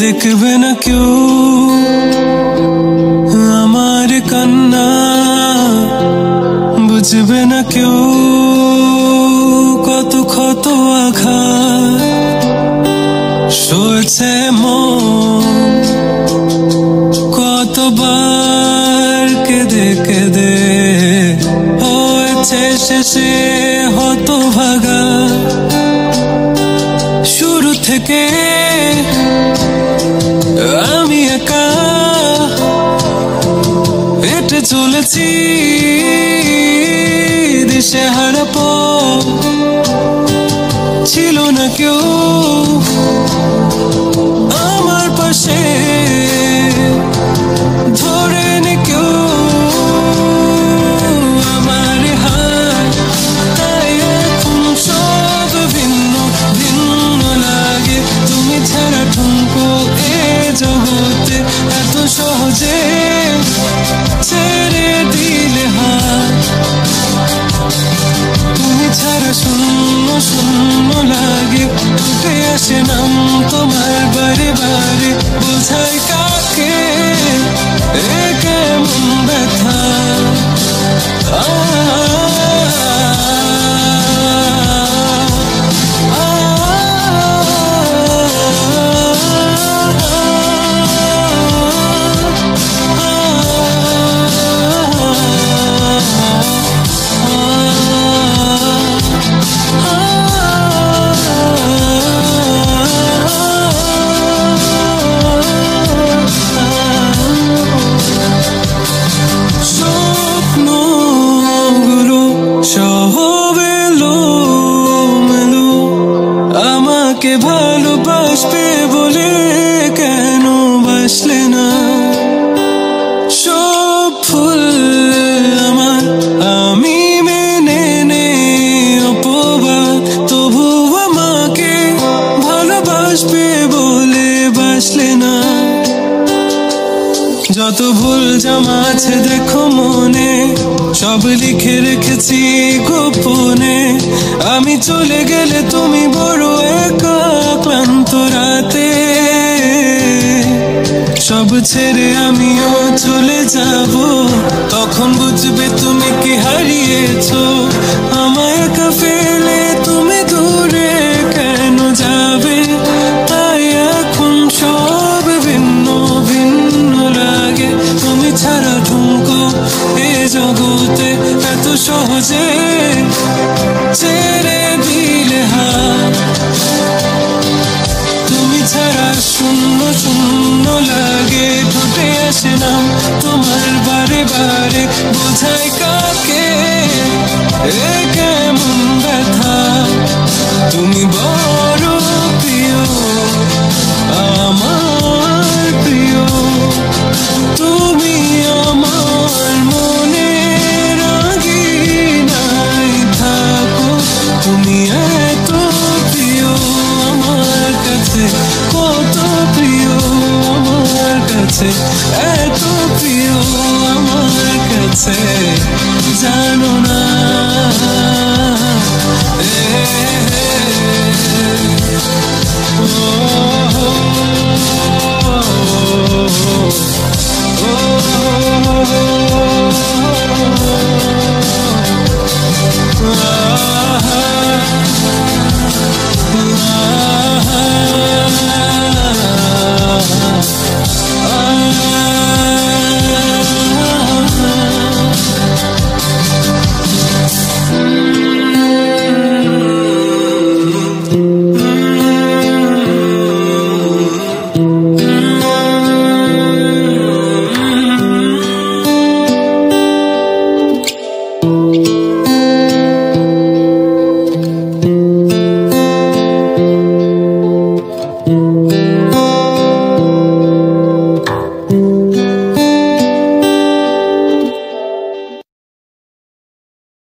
দেখবে না কেউ আমার কান্না, বুঝবে না কেউ কত ক্ষত আঘাত সয়েছে মন, কতবার কেঁদে কেঁদে হয়েছে শেষে হতভাগা। শুরু থেকে আমি একা হেঁটে চলেছি দিশেহারা পথ, ছিল না কেউ আমার পাশে, ধরেনি কেউ আমার হাত, তাই এখন সব ভিন্ন ভিন্ন লাগে। তুমি ছাড়া ঠুনকো এ জগতে এত সহজে ছেড়ে দিলে হাত, তুমি ছাড়া শূন্য শূন্য লাগে। উঠে আসে নাম তোমার বারে বারে, বোঝাই কাকে এ কেমন ব্যথা। আমাকে ভালোবাসবে বলে কেন বাসলে না? সব ফুল আমার আমি মেনে নে অপবাদ, তবু আমাকে ভালোবাসবে বলে বাসলে না। যত ভুল জমা আছে দেখো মনে, সব লিখে রেখেছি গোপনে। আমি চলে গেলে তুমি বড় একা ক্লান্ত রাতে, সব ছেড়ে আমিও চলে যাব, তখন বুঝবে তুমি কি হারিয়েছো। আমায় একা ফেলে তুমি দূরে কেন যাবে, তাই এখন সব ভিন্ন ভিন্ন লাগে। তুমি ছাড়া ঠুনকো এ জগতে এত সহজে ছেড়ে দিলে হাত, তুমি ছাড়া শূন্য শূন্য লাগে। ঠোঁটে আসে নাম তোমার বারে বারে, বোঝাই কাকে এ কেমন ব্যথা। তুমি বড় প্রিয় আমার প্রিয়, তুমি আমার মনে রাঙিনাই থাকো। তুমি এত প্রিয় আমার কাছে, কত প্রিয় আমার কাছে, এত প্রিয় আমার কাছে, জানো না।